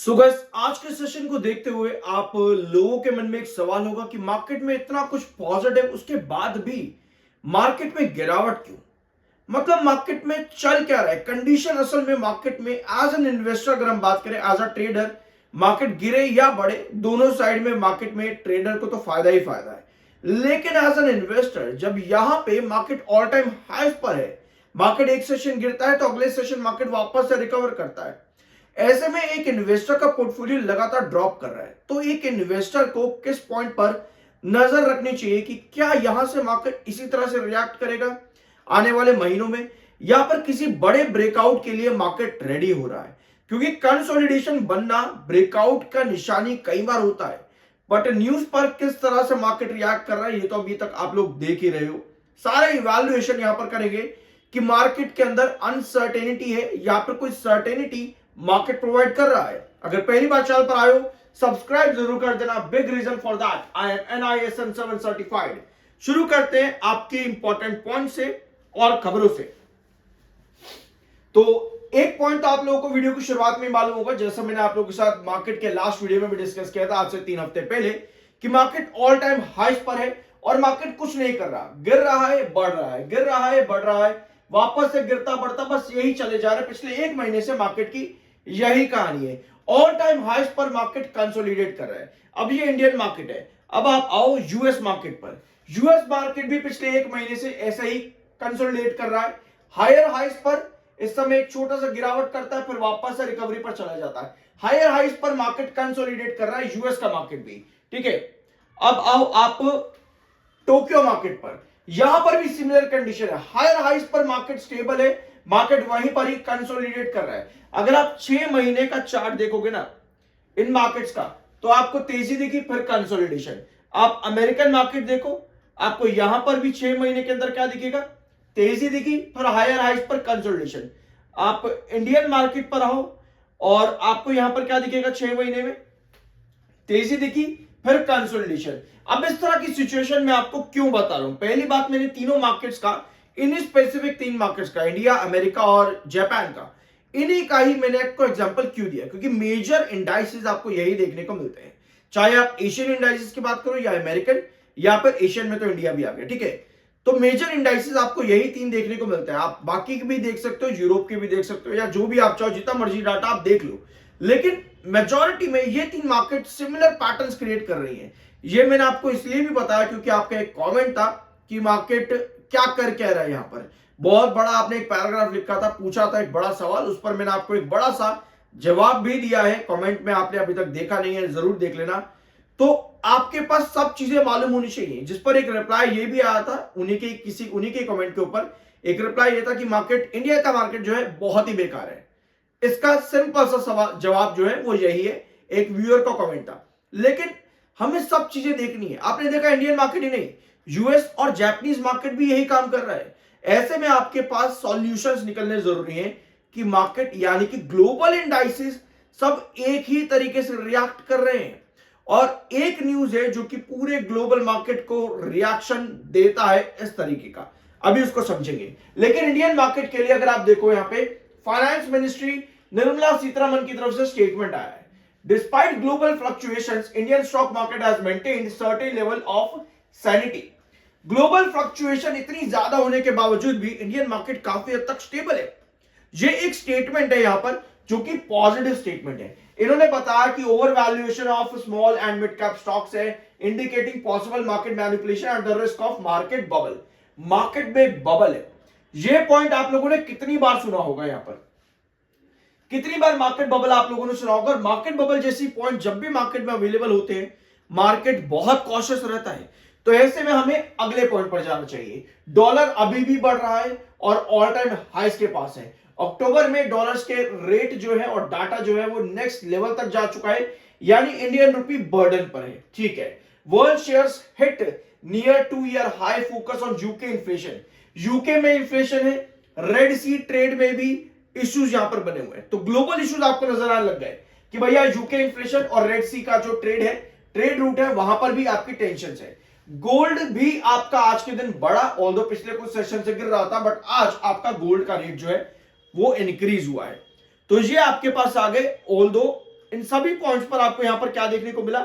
So guys, आज के session को देखते हुए आप लोगों के मन में एक सवाल होगा कि मार्केट में इतना कुछ पॉजिटिव उसके बाद भी मार्केट में गिरावट क्यों। मतलब मार्केट में चल क्या रहा है, कंडीशन असल में मार्केट में एज एन इन्वेस्टर अगर हम बात करें, एज अ ट्रेडर, मार्केट गिरे या बढ़े दोनों साइड में मार्केट में ट्रेडर को तो फायदा ही फायदा है। लेकिन एज एन इन्वेस्टर जब यहां पे मार्केट ऑल टाइम हाई पर है, मार्केट एक सेशन गिरता है तो अगले सेशन मार्केट वापस से रिकवर करता है। ऐसे में एक इन्वेस्टर का पोर्टफोलियो लगातार ड्रॉप कर रहा है, तो एक इन्वेस्टर को किस पॉइंट पर नजर रखनी चाहिए कि क्या यहां से मार्केट इसी तरह से रिएक्ट करेगा आने वाले महीनों में, या पर किसी बड़े ब्रेकआउट के लिए मार्केट रेडी हो रहा है। क्योंकि कंसोलिडेशन बनना ब्रेकआउट का निशानी कई बार होता है, बट न्यूज पर किस तरह से मार्केट रिएक्ट कर रहा है ये तो अभी तक आप लोग देख ही रहे हो। सारे इवैल्यूएशन यहां पर करेंगे कि मार्केट के अंदर अनसर्टेनिटी है या फिर कोई सर्टेनिटी मार्केट प्रोवाइड कर रहा है। अगर पहली बार चैनल पर आए हो, सब्सक्राइब जरूर कर देना। Big reason for that, I am NISM 7 certified. शुरू करते हैं आपके इंपॉर्टेंट पॉइंट से और खबरों से। तो एक पॉइंट तो आप लोगों को वीडियो की शुरुआत में मालूम होगा, जैसा मैंने आप लोगों के साथ मार्केट के लास्ट वीडियो में भी डिस्कस किया था आज से 3 हफ्ते पहले, कि मार्केट ऑल टाइम हाइस पर है और मार्केट कुछ नहीं कर रहा, गिर रहा है बढ़ रहा है, गिर रहा है बढ़ रहा है, वापस से गिरता बढ़ता बस यही चले जा रहे हैं। पिछले एक महीने से मार्केट की यही कहानी है। ऑल टाइम हाइस पर मार्केट कंसोलिडेट कर रहा है। अब ये इंडियन मार्केट है, अब आप आओ यूएस मार्केट पर। यूएस मार्केट भी पिछले एक महीने से ऐसे ही कंसोलिडेट कर रहा है, हायर हाइस पर। इस समय एक छोटा सा गिरावट करता है, फिर वापस से रिकवरी पर चला जाता है। हायर हाइस पर मार्केट कंसोलिडेट कर रहा है, यूएस का मार्केट भी। ठीक है, अब आओ आप टोक्यो मार्केट पर। यहां पर भी सिमिलर कंडीशन है, हायर हाइस पर मार्केट स्टेबल है, मार्केट वहीं पर ही कंसोलिडेट कर रहा है। अगर आप 6 महीने का चार्ट देखोगे ना इन मार्केट्स का, तो आपको तेजी दिखी, फिर कंसोलिडेशन। आप अमेरिकन मार्केट देखो, आपको यहां पर भी 6 महीने के अंदर क्या दिखेगा, तेजी दिखी, फिर हायर हाइस पर कंसोलिडेशन। आप इंडियन मार्केट पर आओ और आपको यहां पर क्या दिखेगा, 6 महीने में तेजी दिखी, फिर कंसोलिडेशन। अब इस तरह की सिचुएशन में आपको क्यों बता रहा हूं, पहली बात मैंने तीनों मार्केट्स का, इन स्पेसिफिक 3 मार्केट्स का, इंडिया, अमेरिका और जापान का, इन्हीं का ही मैंने आपको एग्जांपल क्यों दिया, क्योंकि मेजर इंडाइसेस आपको यही देखने को मिलते हैं। चाहे आप एशियन इंडाइसेस की बात करो या अमेरिकन, या फिर एशियन में तो इंडिया भी आ गया। ठीक है, तो मेजर इंडाइसेस आपको यही 3 देखने को मिलते हैं। आप बाकी के भी देख सकते हो, यूरोप के भी देख सकते हो, या जो भी आप चाहो, जितना मर्जी डाटा आप देख लो, लेकिन मेजॉरिटी में ये 3 मार्केट सिमिलर पैटर्न्स क्रिएट कर रही हैं। ये मैंने आपको इसलिए भी बताया क्योंकि आपका एक कमेंट था कि मार्केट क्या कर कह रहा है। यहां पर बहुत बड़ा आपने एक पैराग्राफ लिखा था, पूछा था एक बड़ा सवाल, उस पर मैंने आपको एक बड़ा सा जवाब भी दिया है कमेंट में। आपने अभी तक देखा नहीं है, जरूर देख लेना। तो आपके पास सब चीजें मालूम होनी चाहिए। जिस पर एक रिप्लाई ये भी आया था, उन्हीं के कमेंट के ऊपर एक रिप्लाई ये था कि मार्केट, इंडिया का मार्केट जो है बहुत ही बेकार है। इसका सिंपल सा सवाल जवाब जो है वो यही है, एक व्यूअर का कमेंट था। लेकिन हमें सब चीजें देखनी है। आपने देखा इंडियन मार्केट ही नहीं, यूएस और जापानीज मार्केट भी यही काम कर रहा है। ऐसे में आपके पास सॉल्यूशंस निकलने जरूरी हैं कि मार्केट यानी कि ग्लोबल इंडाइसेस सब एक ही तरीके से रिएक्ट कर रहे हैं, और एक न्यूज है जो कि पूरे ग्लोबल मार्केट को रिएक्शन देता है इस तरीके का। अभी उसको समझेंगे। लेकिन इंडियन मार्केट के लिए अगर आप देखो, यहां पे फाइनेंस मिनिस्ट्री निर्मला सीतारमन की तरफ से स्टेटमेंट आया है। Despite global fluctuations, Indian stock market has maintained certain level of sanity. Global fluctuation इतनी ज्यादा होने के बावजूद भी इंडियन मार्केट काफी हद तक स्टेबल है। ये एक स्टेटमेंट है यहां पर जो कि पॉजिटिव स्टेटमेंट है। इन्होंने बताया कि over valuation of small and mid cap stocks है, indicating possible market manipulation and the risk of market bubble. Market में बबल है, ये पॉइंट आप लोगों ने कितनी बार सुना होगा, यहां पर कितनी बार मार्केट बबल आप लोगों ने सुना होगा। मार्केट बबल जैसी पॉइंट जब भी मार्केट में अवेलेबल होते हैं, मार्केट बहुत कॉशियस रहता है। तो ऐसे में हमें अगले पॉइंट पर जाना चाहिए। डॉलर अभी भी बढ़ रहा है और ऑल टाइम हाइस के पास है। अक्टूबर में डॉलर्स के रेट जो है और डाटा जो है वो नेक्स्ट लेवल तक जा चुका है, यानी इंडियन रुपी बर्डन पर है। ठीक है, world shares hit near 2 year high, focus on UK inflation. UK में इन्फ्लेशन है, रेड सी ट्रेड में भी इश्यूज यहां पर बने हुए हैं। तो ग्लोबल इश्यूज आपको नजर आने लग गए कि भैया यूके इन्फ्लेशन और रेड सी का जो ट्रेड है, ट्रेड रूट है, वहां पर भी आपकी टेंशन है। गोल्ड भी आपका आज के दिन बढ़ा, ऑल्दो पिछले कुछ सेशन से गिर रहा था, बट आज आपका गोल्ड का रेट जो है वो इंक्रीज हुआ है। तो ये आपके पास आ गए, ऑल्दो इन सभी पॉइंट्स पर आपको यहां पर क्या देखने को मिला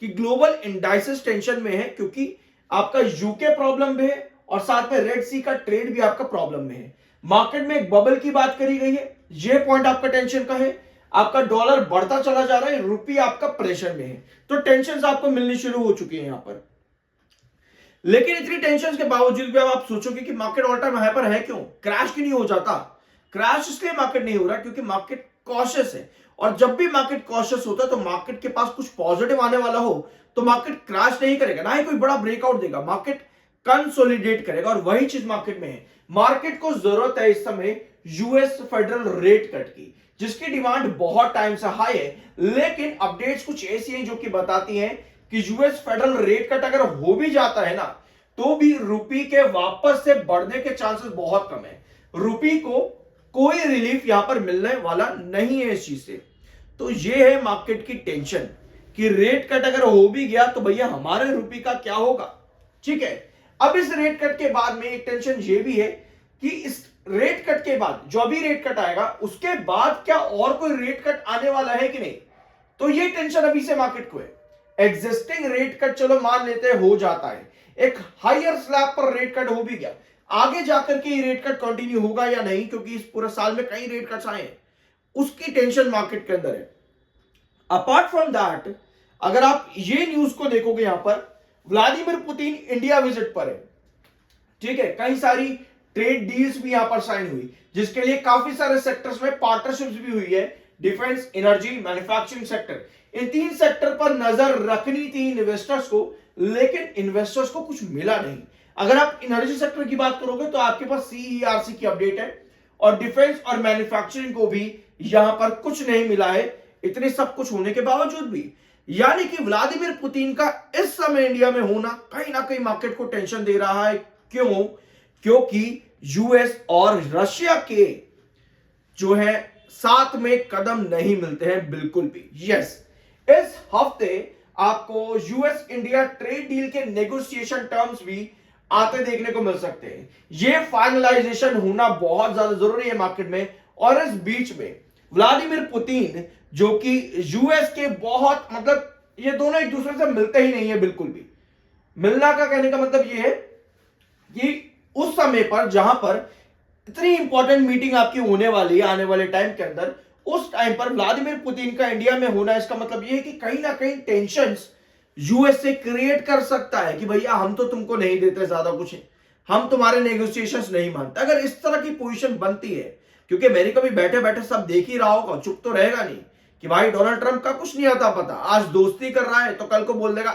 कि ग्लोबल इंडाइसेस टेंशन में है, क्योंकि आपका यूके प्रॉब्लम में है और साथ में रेड सी का ट्रेड भी आपका प्रॉब्लम में है। मार्केट में एक बबल की बात करी गई है, यह पॉइंट आपका टेंशन का है। आपका डॉलर बढ़ता चला जा रहा है, रुपी आपका प्रेशर में है, तो टेंशन आपको मिलनी शुरू हो चुकी है यहां पर। लेकिन इतनी टेंशन के बावजूद भी अब आप सोचोगे कि मार्केट ऑल टाइम हाई पर है, क्यों क्रैश क्यों नहीं हो जाता? क्रैश इसलिए मार्केट नहीं हो रहा क्योंकि मार्केट कॉशियस है, और जब भी मार्केट कॉशियस होता है तो मार्केट के पास कुछ पॉजिटिव आने वाला हो तो मार्केट क्रैश नहीं करेगा, ना ही कोई बड़ा ब्रेकआउट देगा, मार्केट कंसोलिडेट करेगा। और वही चीज मार्केट में है। मार्केट को जरूरत है इस समय यूएस फेडरल रेट कट की, जिसकी डिमांड बहुत टाइम से हाई है, लेकिन अपडेट्स कुछ ऐसी हैं जो कि बताती हैं कि यूएस फेडरल रेट कट अगर हो भी जाता है ना, तो भी रुपी के वापस से बढ़ने के चांसेस बहुत कम है। रुपी को कोई रिलीफ यहां पर मिलने वाला नहीं है इस चीज से। तो ये है मार्केट की टेंशन कि रेट कट अगर हो भी गया तो भैया हमारे रुपी का क्या होगा। ठीक है, अब इस रेट कट के बाद में एक टेंशन ये भी है कि इस रेट कट के बाद जो भी रेट कट आएगा उसके बाद क्या और कोई रेट कट आने वाला है कि नहीं, तो ये टेंशन अभी से मार्केट को है। एग्जिस्टिंग रेट कट चलो मान लेते हैं हो जाता है, एक हायर स्लैब पर रेट कट हो भी गया, आगे जाकर के ये रेट कट कंटिन्यू होगा या नहीं, क्योंकि इस पूरे साल में कई रेट कट्स आए हैं, उसकी टेंशन मार्केट के अंदर है। अपार्ट फ्रॉम दैट, अगर आप ये न्यूज को देखोगे, यहां पर व्लादिमीर पुतिन इंडिया विजिट पर है, ठीक है, कई सारी ट्रेड डील्स भी यहां पर साइन हुई, जिसके लिए काफी सारे सेक्टर्स में पार्टनरशिप्स भी हुई है, डिफेंस, एनर्जी, मैन्युफैक्चरिंग सेक्टर। इन तीन सेक्टर पर नजर रखनी थी इन्वेस्टर्स को, लेकिन इन्वेस्टर्स को कुछ मिला नहीं। अगर आप एनर्जी सेक्टर की बात करोगे तो आपके पास सीईआरसी की अपडेट है, और डिफेंस और मैन्युफैक्चरिंग को भी यहां पर कुछ नहीं मिला है, इतने सब कुछ होने के बावजूद भी। यानी कि व्लादिमीर पुतिन का इस समय इंडिया में होना कहीं ना कहीं मार्केट को टेंशन दे रहा है। क्यों? क्योंकि यूएस और रशिया के जो है साथ में कदम नहीं मिलते हैं बिल्कुल भी। यस, इस हफ्ते आपको यूएस इंडिया ट्रेड डील के नेगोशिएशन टर्म्स भी आते देखने को मिल सकते हैं। यह फाइनलाइजेशन होना बहुत ज्यादा जरूरी है मार्केट में, और इस बीच में व्लादिमीर पुतिन जो कि यूएस के बहुत, मतलब ये दोनों एक दूसरे से मिलते ही नहीं है बिल्कुल भी। मिलना का कहने का मतलब ये है कि उस समय पर जहां पर इतनी इंपॉर्टेंट मीटिंग आपकी होने वाली है आने वाले टाइम के अंदर, उस टाइम पर व्लादिमीर पुतिन का इंडिया में होना, इसका मतलब यह है कि कहीं ना कहीं टेंशंस यूएस से क्रिएट कर सकता है कि भैया हम तो तुमको नहीं देते ज्यादा कुछ, हम तुम्हारे नेगोशिएशंस नहीं मानते। अगर इस तरह की पोजीशन बनती है, क्योंकि अमेरिका भी बैठे बैठे सब देख ही रहा होगा, चुप तो रहेगा नहीं कि भाई डोनाल्ड ट्रंप का कुछ नहीं आता पता, आज दोस्ती कर रहा है तो कल को बोल देगा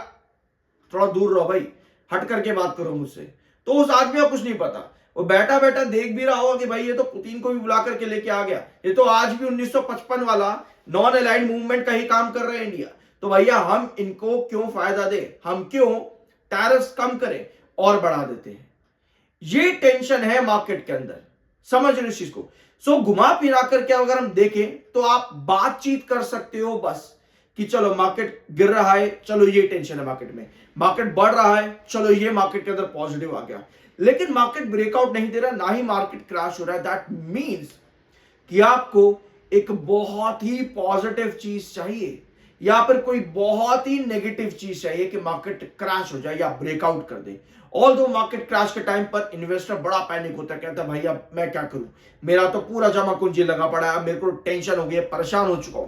थोड़ा दूर रहो भाई, हट करके बात करो मुझसे, तो उस आदमी को कुछ नहीं पता। वो बैठा बैठा देख भी रहा होगा कि भाई ये तो पुतिन को भी बुला करके लेके आ गया, ये तो आज भी 1955 वाला नॉन अलाइंड मूवमेंट का ही काम कर रहे हैं इंडिया, तो भैया हम इनको क्यों फायदा दें, हम क्यों टैरिफ्स कम करें और बढ़ा देते हैं। ये टेंशन है मार्केट के अंदर, समझ रहे इस चीज को। सो घुमा फिरा करके अगर हम देखें तो आप बातचीत कर सकते हो बस कि चलो मार्केट गिर रहा है, चलो ये टेंशन है मार्केट में, मार्केट बढ़ रहा है, चलो ये मार्केट के अंदर पॉजिटिव आ गया, लेकिन मार्केट ब्रेकआउट नहीं दे रहा, ना ही मार्केट क्रैश हो रहा है। दैट मीन्स कि आपको एक बहुत ही पॉजिटिव चीज चाहिए या फिर कोई बहुत ही नेगेटिव चीज चाहिए कि मार्केट क्रैश हो जाए या ब्रेकआउट कर दे। ऑल्दो मार्केट क्रैश के टाइम पर इन्वेस्टर बड़ा पैनिक होता है, कहता है भाई अब मैं क्या करूं, मेरा तो पूरा जमा पूंजी लगा पड़ा है, अब मेरे को टेंशन हो गई है, परेशान हो चुका हूं।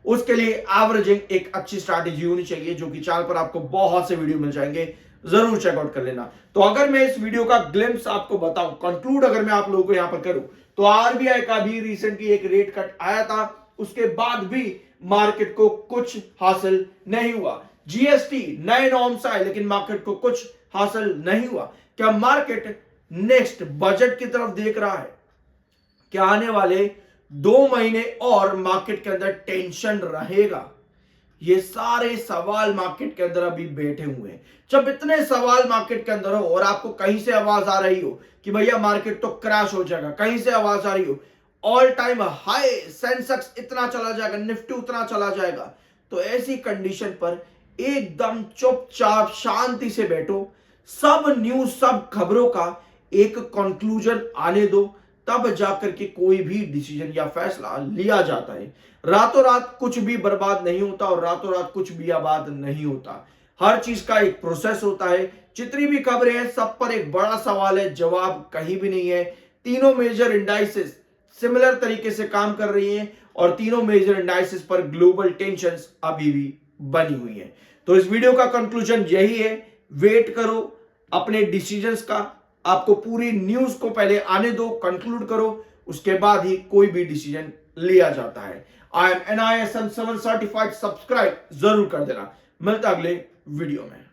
उसके लिए एवरेजिंग एक अच्छी स्ट्रैटेजी होनी चाहिए, जो कि चैनल पर आपको बहुत से वीडियो मिल जाएंगे, जरूर चेकआउट कर लेना। तो अगर मैं इस वीडियो का ग्लिम्स आपको बताऊं, कंक्लूड अगर मैं आप लोगों को यहां पर करूं, तो आरबीआई का भी रिसेंटली एक रेट कट आया था, उसके बाद भी मार्केट को कुछ हासिल नहीं हुआ। जीएसटी नए नॉर्म्स आए लेकिन मार्केट को कुछ हासिल नहीं हुआ। क्या मार्केट नेक्स्ट बजट की तरफ देख रहा है? क्या आने वाले 2 महीने और मार्केट के अंदर टेंशन रहेगा? ये सारे सवाल मार्केट के अंदर अभी बैठे हुए हैं। जब इतने सवाल मार्केट के अंदर हो और आपको कहीं से आवाज आ रही हो कि भैया मार्केट तो क्रैश हो जाएगा, कहीं से आवाज आ रही हो ऑल टाइम हाई सेंसेक्स इतना चला जाएगा, निफ्टी उतना चला जाएगा, तो ऐसी कंडीशन पर एकदम चुपचाप शांति से बैठो, सब न्यूज सब खबरों का एक कंक्लूजन आने दो, तब जाकर के कोई भी डिसीजन या फैसला लिया जाता है। रातों रात कुछ भी बर्बाद नहीं होता और रातों रात कुछ भी आबाद नहीं होता। हर चीज का एक प्रोसेस होता है। जितनी भी खबरें हैं सब पर एक बड़ा सवाल है, जवाब कहीं भी नहीं है। तीनों मेजर इंडाइसेस सिमिलर तरीके से काम कर रही हैं और तीनों मेजर इंडाइसेस पर ग्लोबल टेंशंस अभी भी बनी हुई हैं। तो इस वीडियो का कंक्लूजन यही है, वेट करो अपने डिसीजंस का। आपको पूरी न्यूज को पहले आने दो, कंक्लूड करो, उसके बाद ही कोई भी डिसीजन लिया जाता है। आई एम NISM 7 सर्टिफाइड, सब्सक्राइब जरूर कर देना। मिलता अगले वीडियो में।